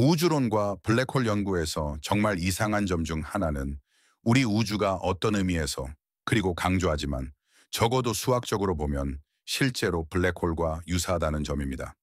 우주론과 블랙홀 연구에서 정말 이상한 점 중 하나는 우리 우주가 어떤 의미에서, 그리고 강조하지만 적어도 수학적으로 보면 실제로 블랙홀과 유사하다는 점입니다.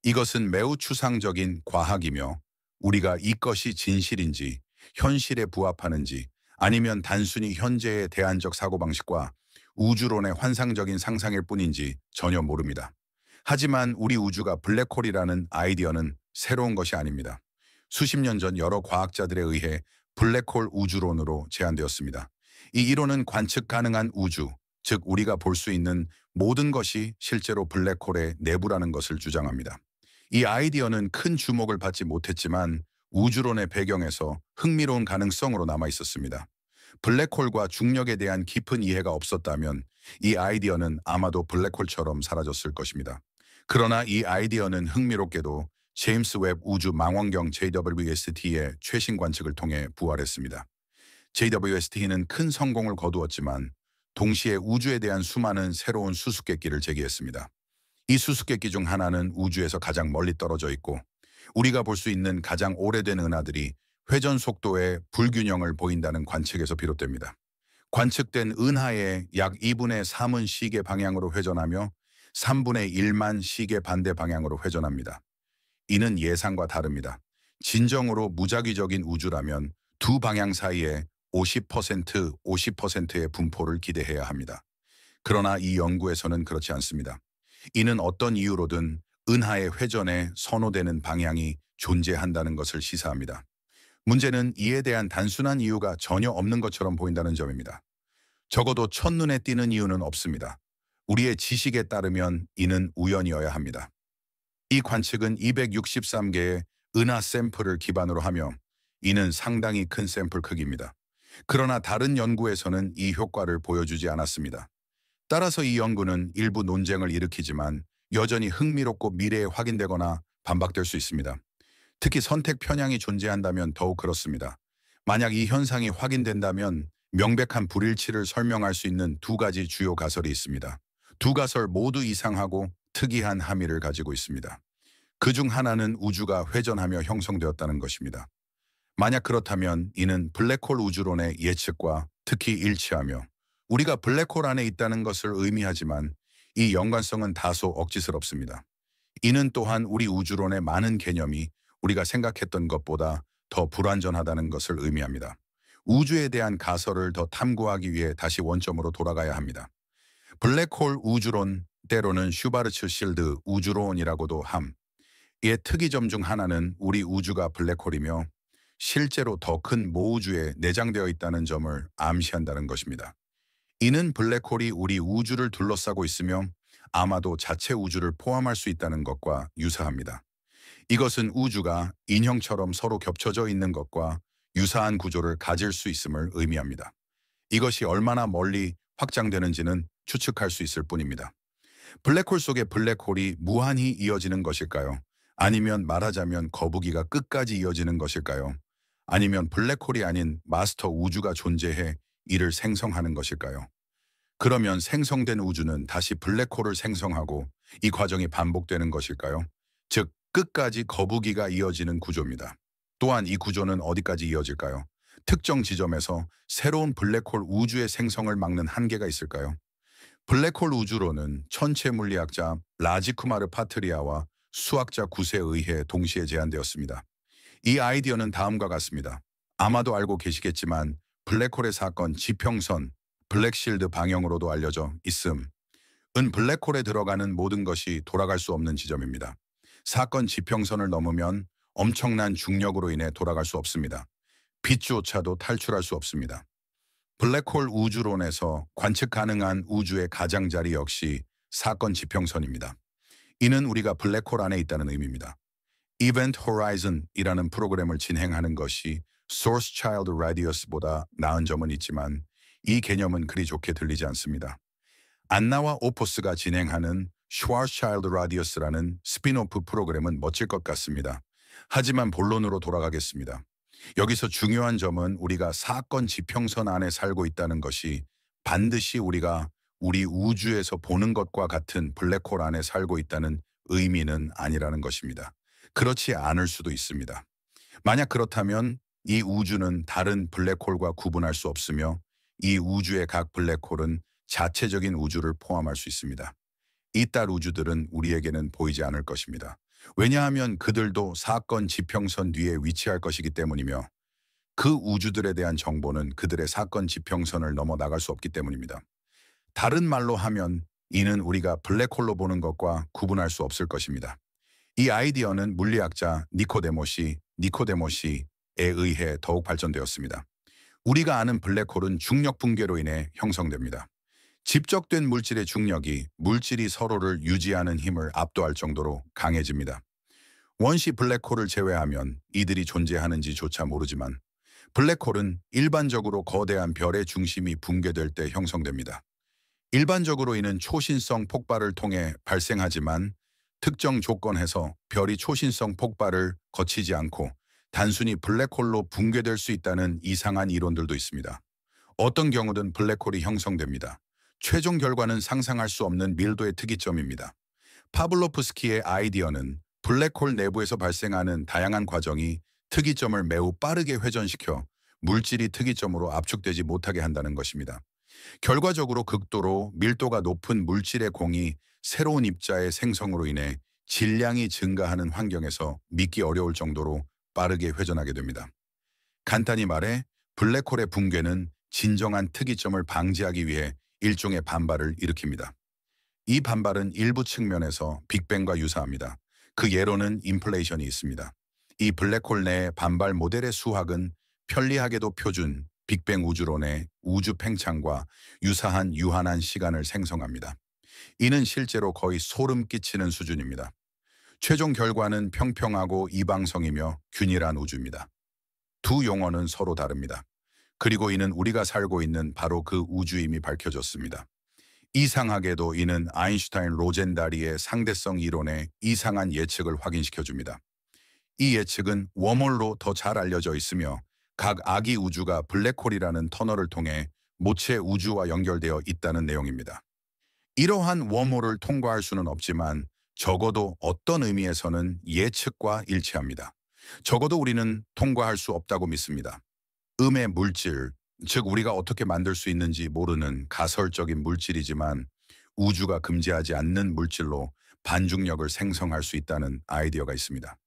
이것은 매우 추상적인 과학이며 우리가 이것이 진실인지, 현실에 부합하는지, 아니면 단순히 현재의 대안적 사고방식과 우주론의 환상적인 상상일 뿐인지 전혀 모릅니다. 하지만 우리 우주가 블랙홀이라는 아이디어는 새로운 것이 아닙니다. 수십 년 전 여러 과학자들에 의해 블랙홀 우주론으로 제안되었습니다. 이 이론은 관측 가능한 우주, 즉 우리가 볼 수 있는 모든 것이 실제로 블랙홀의 내부라는 것을 주장합니다. 이 아이디어는 큰 주목을 받지 못했지만 우주론의 배경에서 흥미로운 가능성으로 남아 있었습니다. 블랙홀과 중력에 대한 깊은 이해가 없었다면 이 아이디어는 아마도 블랙홀처럼 사라졌을 것입니다. 그러나 이 아이디어는 흥미롭게도 제임스 웹 우주 망원경 JWST의 최신 관측을 통해 부활했습니다. JWST는 큰 성공을 거두었지만 동시에 우주에 대한 수많은 새로운 수수께끼를 제기했습니다. 이 수수께끼 중 하나는 우주에서 가장 멀리 떨어져 있고 우리가 볼 수 있는 가장 오래된 은하들이 회전 속도의 불균형을 보인다는 관측에서 비롯됩니다. 관측된 은하의 약 2분의 3은 시계 방향으로 회전하며 3분의 1만 시계 반대 방향으로 회전합니다. 이는 예상과 다릅니다. 진정으로 무작위적인 우주라면 두 방향 사이에 50%의 분포를 기대해야 합니다. 그러나 이 연구에서는 그렇지 않습니다. 이는 어떤 이유로든 은하의 회전에 선호되는 방향이 존재한다는 것을 시사합니다. 문제는 이에 대한 단순한 이유가 전혀 없는 것처럼 보인다는 점입니다. 적어도 첫눈에 띄는 이유는 없습니다. 우리의 지식에 따르면 이는 우연이어야 합니다. 이 관측은 263개의 은하 샘플을 기반으로 하며 이는 상당히 큰 샘플 크기입니다. 그러나 다른 연구에서는 이 효과를 보여주지 않았습니다. 따라서 이 연구는 일부 논쟁을 일으키지만 여전히 흥미롭고 미래에 확인되거나 반박될 수 있습니다. 특히 선택 편향이 존재한다면 더욱 그렇습니다. 만약 이 현상이 확인된다면 명백한 불일치를 설명할 수 있는 두 가지 주요 가설이 있습니다. 두 가설 모두 이상하고 특이한 함의를 가지고 있습니다. 그중 하나는 우주가 회전하며 형성되었다는 것입니다. 만약 그렇다면 이는 블랙홀 우주론의 예측과 특히 일치하며 우리가 블랙홀 안에 있다는 것을 의미하지만 이 연관성은 다소 억지스럽습니다. 이는 또한 우리 우주론의 많은 개념이 우리가 생각했던 것보다 더 불완전하다는 것을 의미합니다. 우주에 대한 가설을 더 탐구하기 위해 다시 원점으로 돌아가야 합니다. 블랙홀 우주론, 때로는 슈바르츠 실드 우주론이라고도 함. 이의 특이점 중 하나는 우리 우주가 블랙홀이며 실제로 더 큰 모우주에 내장되어 있다는 점을 암시한다는 것입니다. 이는 블랙홀이 우리 우주를 둘러싸고 있으며 아마도 자체 우주를 포함할 수 있다는 것과 유사합니다. 이것은 우주가 인형처럼 서로 겹쳐져 있는 것과 유사한 구조를 가질 수 있음을 의미합니다. 이것이 얼마나 멀리 확장되는지는 추측할 수 있을 뿐입니다. 블랙홀 속의 블랙홀이 무한히 이어지는 것일까요? 아니면 말하자면 거북이가 끝까지 이어지는 것일까요? 아니면 블랙홀이 아닌 마스터 우주가 존재해 이를 생성하는 것일까요? 그러면 생성된 우주는 다시 블랙홀을 생성하고 이 과정이 반복되는 것일까요? 즉, 끝까지 거북이가 이어지는 구조입니다. 또한 이 구조는 어디까지 이어질까요? 특정 지점에서 새로운 블랙홀 우주의 생성을 막는 한계가 있을까요? 블랙홀 우주론은 천체 물리학자 라지쿠마르 파트리아와 수학자 구세에 의해 동시에 제안되었습니다. 이 아이디어는 다음과 같습니다. 아마도 알고 계시겠지만 블랙홀의 사건 지평선, 블랙실드 방향으로도 알려져 있음. 은 블랙홀에 들어가는 모든 것이 돌아갈 수 없는 지점입니다. 사건 지평선을 넘으면 엄청난 중력으로 인해 돌아갈 수 없습니다. 빛조차도 탈출할 수 없습니다. 블랙홀 우주론에서 관측 가능한 우주의 가장자리 역시 사건 지평선입니다. 이는 우리가 블랙홀 안에 있다는 의미입니다. Event Horizon이라는 프로그램을 진행하는 것이 Source Child Radius보다 나은 점은 있지만 이 개념은 그리 좋게 들리지 않습니다. 안나와 오포스가 진행하는 Schwarzschild Radius라는 스핀오프 프로그램은 멋질 것 같습니다. 하지만 본론으로 돌아가겠습니다. 여기서 중요한 점은 우리가 사건 지평선 안에 살고 있다는 것이 반드시 우리가 우리 우주에서 보는 것과 같은 블랙홀 안에 살고 있다는 의미는 아니라는 것입니다. 그렇지 않을 수도 있습니다. 만약 그렇다면 이 우주는 다른 블랙홀과 구분할 수 없으며 이 우주의 각 블랙홀은 자체적인 우주를 포함할 수 있습니다. 이딸 우주들은 우리에게는 보이지 않을 것입니다. 왜냐하면 그들도 사건 지평선 뒤에 위치할 것이기 때문이며 그 우주들에 대한 정보는 그들의 사건 지평선을 넘어 나갈 수 없기 때문입니다. 다른 말로 하면 이는 우리가 블랙홀로 보는 것과 구분할 수 없을 것입니다. 이 아이디어는 물리학자 니코데모시에 의해 더욱 발전되었습니다. 우리가 아는 블랙홀은 중력 붕괴로 인해 형성됩니다. 집적된 물질의 중력이 물질이 서로를 유지하는 힘을 압도할 정도로 강해집니다. 원시 블랙홀을 제외하면 이들이 존재하는지조차 모르지만 블랙홀은 일반적으로 거대한 별의 중심이 붕괴될 때 형성됩니다. 일반적으로 이는 초신성 폭발을 통해 발생하지만 특정 조건에서 별이 초신성 폭발을 거치지 않고 단순히 블랙홀로 붕괴될 수 있다는 이상한 이론들도 있습니다. 어떤 경우든 블랙홀이 형성됩니다. 최종 결과는 상상할 수 없는 밀도의 특이점입니다. 파블로프스키의 아이디어는 블랙홀 내부에서 발생하는 다양한 과정이 특이점을 매우 빠르게 회전시켜 물질이 특이점으로 압축되지 못하게 한다는 것입니다. 결과적으로 극도로 밀도가 높은 물질의 공이 새로운 입자의 생성으로 인해 질량이 증가하는 환경에서 믿기 어려울 정도로 빠르게 회전하게 됩니다. 간단히 말해 블랙홀의 붕괴는 진정한 특이점을 방지하기 위해 일종의 반발을 일으킵니다. 이 반발은 일부 측면에서 빅뱅과 유사합니다. 그 예로는 인플레이션이 있습니다. 이 블랙홀 내의 반발 모델의 수학은 편리하게도 표준 빅뱅 우주론의 우주 팽창과 유사한 유한한 시간을 생성합니다. 이는 실제로 거의 소름 끼치는 수준입니다. 최종 결과는 평평하고 이방성이며 균일한 우주입니다. 두 용어는 서로 다릅니다. 그리고 이는 우리가 살고 있는 바로 그 우주임이 밝혀졌습니다. 이상하게도 이는 아인슈타인 로젠다리의 상대성 이론의 이상한 예측을 확인시켜줍니다. 이 예측은 웜홀로 더 잘 알려져 있으며 각 아기 우주가 블랙홀이라는 터널을 통해 모체 우주와 연결되어 있다는 내용입니다. 이러한 웜홀을 통과할 수는 없지만 적어도 어떤 의미에서는 예측과 일치합니다. 적어도 우리는 통과할 수 없다고 믿습니다. 음의 물질, 즉 우리가 어떻게 만들 수 있는지 모르는 가설적인 물질이지만 우주가 금지하지 않는 물질로 반중력을 생성할 수 있다는 아이디어가 있습니다.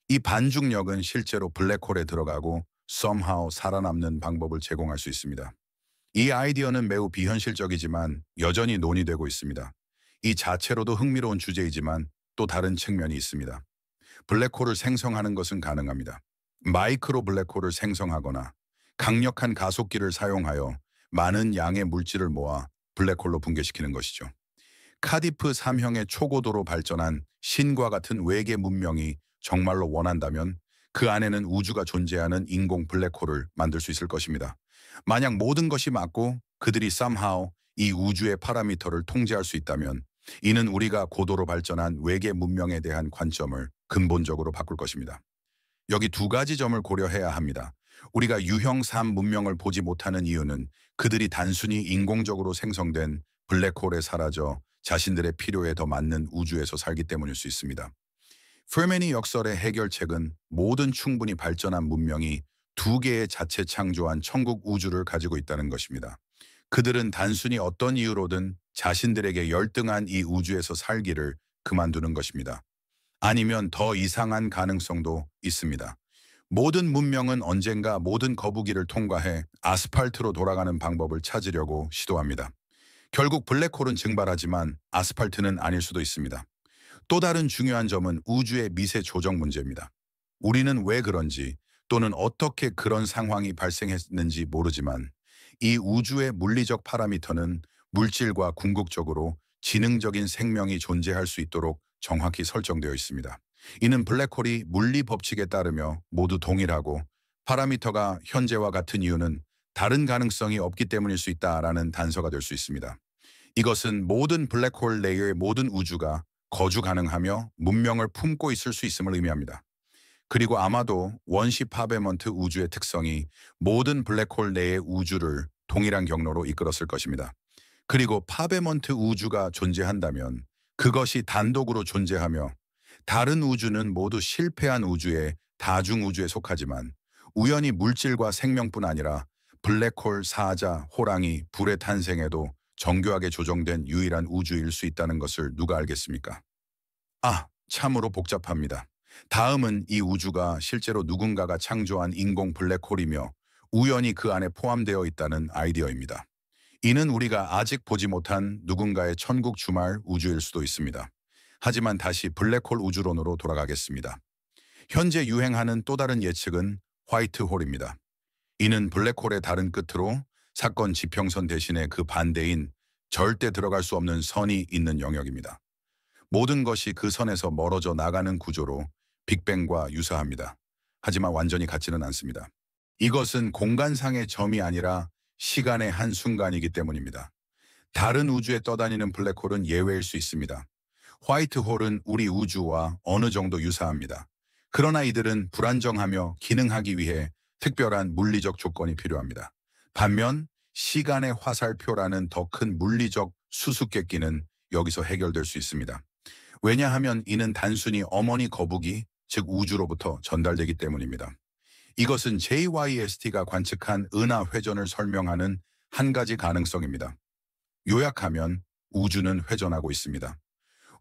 이 반중력은 실제로 블랙홀에 들어가고 somehow 살아남는 방법을 제공할 수 있습니다. 이 아이디어는 매우 비현실적이지만 여전히 논의되고 있습니다. 이 자체로도 흥미로운 주제이지만 또 다른 측면이 있습니다. 블랙홀을 생성하는 것은 가능합니다. 마이크로 블랙홀을 생성하거나 강력한 가속기를 사용하여 많은 양의 물질을 모아 블랙홀로 붕괴시키는 것이죠. 카디프 3형의 초고도로 발전한 신과 같은 외계 문명이 정말로 원한다면 그 안에는 우주가 존재하는 인공 블랙홀을 만들 수 있을 것입니다. 만약 모든 것이 맞고 그들이 somehow 이 우주의 파라미터를 통제할 수 있다면 이는 우리가 고도로 발전한 외계 문명에 대한 관점을 근본적으로 바꿀 것입니다. 여기 두 가지 점을 고려해야 합니다. 우리가 유형 3 문명을 보지 못하는 이유는 그들이 단순히 인공적으로 생성된 블랙홀에 사라져 자신들의 필요에 더 맞는 우주에서 살기 때문일 수 있습니다. 페르메니 역설의 해결책은 모든 충분히 발전한 문명이 두 개의 자체 창조한 천국 우주를 가지고 있다는 것입니다. 그들은 단순히 어떤 이유로든 자신들에게 열등한 이 우주에서 살기를 그만두는 것입니다. 아니면 더 이상한 가능성도 있습니다. 모든 문명은 언젠가 모든 거북이를 통과해 아스팔트로 돌아가는 방법을 찾으려고 시도합니다. 결국 블랙홀은 증발하지만 아스팔트는 아닐 수도 있습니다. 또 다른 중요한 점은 우주의 미세 조정 문제입니다. 우리는 왜 그런지 또는 어떻게 그런 상황이 발생했는지 모르지만 이 우주의 물리적 파라미터는 물질과 궁극적으로 지능적인 생명이 존재할 수 있도록 정확히 설정되어 있습니다. 이는 블랙홀이 물리 법칙에 따르며 모두 동일하고 파라미터가 현재와 같은 이유는 다른 가능성이 없기 때문일 수 있다라는 단서가 될 수 있습니다. 이것은 모든 블랙홀 내의 모든 우주가 거주 가능하며 문명을 품고 있을 수 있음을 의미합니다. 그리고 아마도 원시 파베먼트 우주의 특성이 모든 블랙홀 내의 우주를 동일한 경로로 이끌었을 것입니다. 그리고 파베먼트 우주가 존재한다면 그것이 단독으로 존재하며 다른 우주는 모두 실패한 우주의 다중우주에 속하지만 우연히 물질과 생명뿐 아니라 블랙홀, 사자, 호랑이, 불의 탄생에도 정교하게 조정된 유일한 우주일 수 있다는 것을 누가 알겠습니까? 참으로 복잡합니다. 다음은 이 우주가 실제로 누군가가 창조한 인공 블랙홀이며 우연히 그 안에 포함되어 있다는 아이디어입니다. 이는 우리가 아직 보지 못한 누군가의 천국 주말 우주일 수도 있습니다. 하지만 다시 블랙홀 우주론으로 돌아가겠습니다. 현재 유행하는 또 다른 예측은 화이트홀입니다. 이는 블랙홀의 다른 끝으로 사건 지평선 대신에 그 반대인 절대 들어갈 수 없는 선이 있는 영역입니다. 모든 것이 그 선에서 멀어져 나가는 구조로 빅뱅과 유사합니다. 하지만 완전히 같지는 않습니다. 이것은 공간상의 점이 아니라 시간의 한 순간이기 때문입니다. 다른 우주에 떠다니는 블랙홀은 예외일 수 있습니다. 화이트홀은 우리 우주와 어느 정도 유사합니다. 그러나 이들은 불안정하며 기능하기 위해 특별한 물리적 조건이 필요합니다. 반면 시간의 화살표라는 더 큰 물리적 수수께끼는 여기서 해결될 수 있습니다. 왜냐하면 이는 단순히 어머니 거북이, 즉 우주로부터 전달되기 때문입니다. 이것은 JYST가 관측한 은하 회전을 설명하는 한 가지 가능성입니다. 요약하면 우주는 회전하고 있습니다.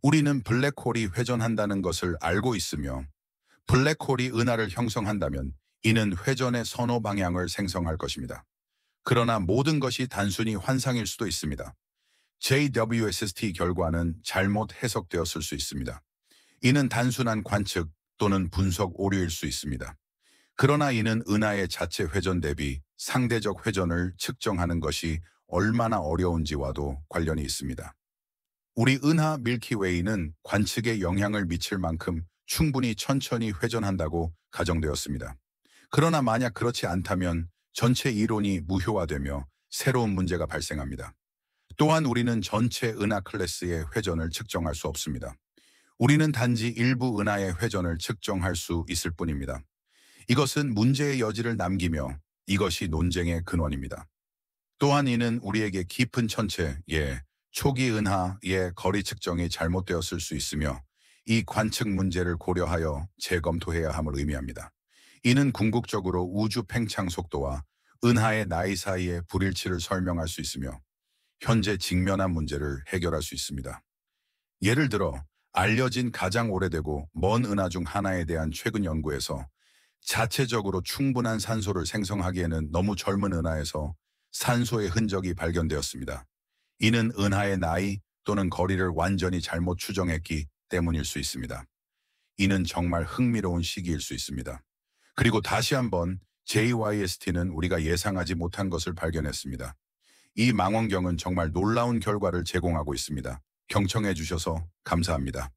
우리는 블랙홀이 회전한다는 것을 알고 있으며 블랙홀이 은하를 형성한다면 이는 회전의 선호 방향을 생성할 것입니다. 그러나 모든 것이 단순히 환상일 수도 있습니다. JWST 결과는 잘못 해석되었을 수 있습니다. 이는 단순한 관측 또는 분석 오류일 수 있습니다. 그러나 이는 은하의 자체 회전 대비 상대적 회전을 측정하는 것이 얼마나 어려운지와도 관련이 있습니다. 우리 은하 밀키웨이는 관측에 영향을 미칠 만큼 충분히 천천히 회전한다고 가정되었습니다. 그러나 만약 그렇지 않다면 전체 이론이 무효화되며 새로운 문제가 발생합니다. 또한 우리는 전체 은하 클래스의 회전을 측정할 수 없습니다. 우리는 단지 일부 은하의 회전을 측정할 수 있을 뿐입니다. 이것은 문제의 여지를 남기며 이것이 논쟁의 근원입니다. 또한 이는 우리에게 깊은 천체의 초기 은하의 거리 측정이 잘못되었을 수 있으며 이 관측 문제를 고려하여 재검토해야 함을 의미합니다. 이는 궁극적으로 우주 팽창 속도와 은하의 나이 사이의 불일치를 설명할 수 있으며 현재 직면한 문제를 해결할 수 있습니다. 예를 들어 알려진 가장 오래되고 먼 은하 중 하나에 대한 최근 연구에서 자체적으로 충분한 산소를 생성하기에는 너무 젊은 은하에서 산소의 흔적이 발견되었습니다. 이는 은하의 나이 또는 거리를 완전히 잘못 추정했기 때문일 수 있습니다. 이는 정말 흥미로운 시기일 수 있습니다. 그리고 다시 한번 JYST는 우리가 예상하지 못한 것을 발견했습니다. 이 망원경은 정말 놀라운 결과를 제공하고 있습니다. 경청해 주셔서 감사합니다.